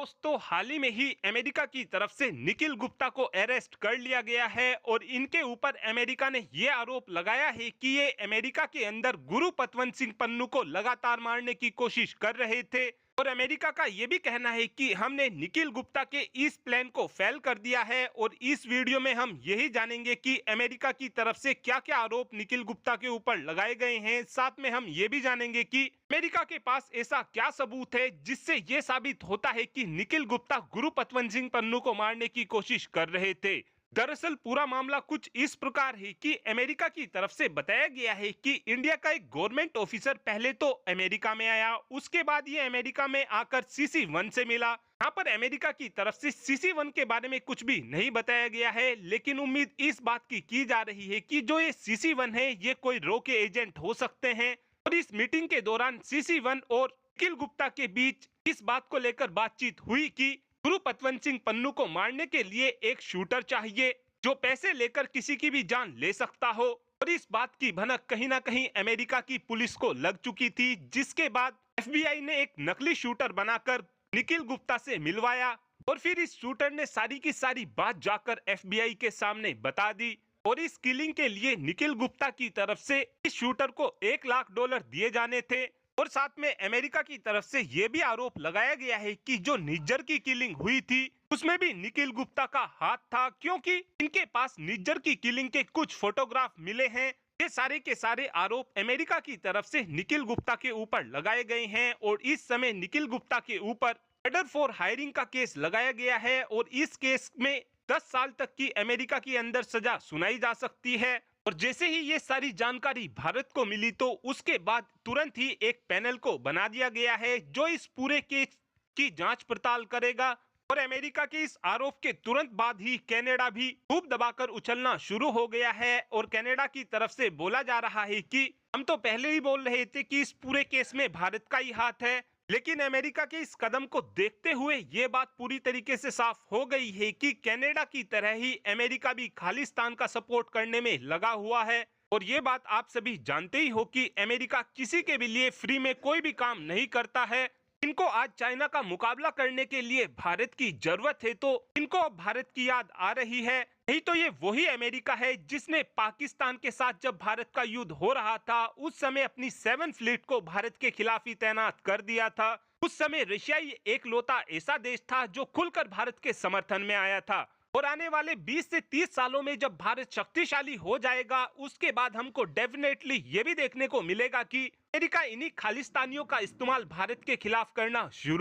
दोस्तों, हाल ही में ही अमेरिका की तरफ से निखिल गुप्ता को अरेस्ट कर लिया गया है और इनके ऊपर अमेरिका ने ये आरोप लगाया है कि ये अमेरिका के अंदर गुरु पतवंत सिंह पन्नू को लगातार मारने की कोशिश कर रहे थे। और अमेरिका का ये भी कहना है कि हमने निखिल गुप्ता के इस प्लान को फेल कर दिया है। और इस वीडियो में हम यही जानेंगे कि अमेरिका की तरफ से क्या क्या आरोप निखिल गुप्ता के ऊपर लगाए गए हैं। साथ में हम ये भी जानेंगे कि अमेरिका के पास ऐसा क्या सबूत है जिससे ये साबित होता है कि निखिल गुप्ता गुरु पतवंत सिंह पन्नू को मारने की कोशिश कर रहे थे। दरअसल पूरा मामला कुछ इस प्रकार है कि अमेरिका की तरफ से बताया गया है कि इंडिया का एक गवर्नमेंट ऑफिसर पहले तो अमेरिका में आया, उसके बाद ये अमेरिका में आकर CC1 से मिला। यहाँ पर अमेरिका की तरफ से CC1 के बारे में कुछ भी नहीं बताया गया है, लेकिन उम्मीद इस बात की जा रही है कि जो ये CC1 है ये कोई रो के एजेंट हो सकते हैं। और इस मीटिंग के दौरान CC1 और निखिल गुप्ता के बीच इस बात को लेकर बातचीत हुई कि गुरु पतवंत सिंह पन्नू को मारने के लिए एक शूटर चाहिए जो पैसे लेकर किसी की भी जान ले सकता हो। और इस बात की भनक कहीं ना कहीं अमेरिका की पुलिस को लग चुकी थी, जिसके बाद FBI ने एक नकली शूटर बनाकर निखिल गुप्ता से मिलवाया और फिर इस शूटर ने सारी की सारी बात जाकर FBI के सामने बता दी। और इस किलिंग के लिए निखिल गुप्ता की तरफ से इस शूटर को $1 लाख दिए जाने थे। और साथ में अमेरिका की तरफ से यह भी आरोप लगाया गया है कि जो निज्जर की किलिंग हुई थी उसमें भी निखिल गुप्ता का हाथ था, क्योंकि इनके पास निज्जर की किलिंग के कुछ फोटोग्राफ मिले हैं। ये सारे के सारे आरोप अमेरिका की तरफ से निखिल गुप्ता के ऊपर लगाए गए हैं। और इस समय निखिल गुप्ता के ऊपर मर्डर फॉर हायरिंग का केस लगाया गया है और इस केस में 10 साल तक की अमेरिका के अंदर सजा सुनाई जा सकती है। और जैसे ही ये सारी जानकारी भारत को मिली तो उसके बाद तुरंत ही एक पैनल को बना दिया गया है जो इस पूरे केस की जांच पड़ताल करेगा। और अमेरिका के इस आरोप के तुरंत बाद ही कनाडा भी खूब दबाकर उछलना शुरू हो गया है। और कनाडा की तरफ से बोला जा रहा है कि हम तो पहले ही बोल रहे थे कि इस पूरे केस में भारत का ही हाथ है, लेकिन अमेरिका के इस कदम को देखते हुए ये बात पूरी तरीके से साफ हो गई है कि कनाडा की तरह ही अमेरिका भी खालिस्तान का सपोर्ट करने में लगा हुआ है। और ये बात आप सभी जानते ही हो कि अमेरिका किसी के भी लिए फ्री में कोई भी काम नहीं करता है। इनको आज चाइना का मुकाबला करने के लिए भारत की जरूरत है, तो इनको अब भारत की याद आ रही है। नहीं तो ये वही अमेरिका है जिसने पाकिस्तान के साथ जब भारत का युद्ध हो रहा था उस समय अपनी 7 फ्लीट को भारत के खिलाफ ही तैनात कर दिया था। उस समय रशिया ही एकलौता ऐसा देश था जो खुलकर भारत के समर्थन में आया था। और आने वाले 20 से 30 सालों में जब भारत शक्तिशाली हो जाएगा उसके बाद हमको डेफिनेटली ये भी देखने को मिलेगा कि अमेरिका इन्हीं खालिस्तानियों का इस्तेमाल भारत के खिलाफ करना शुरू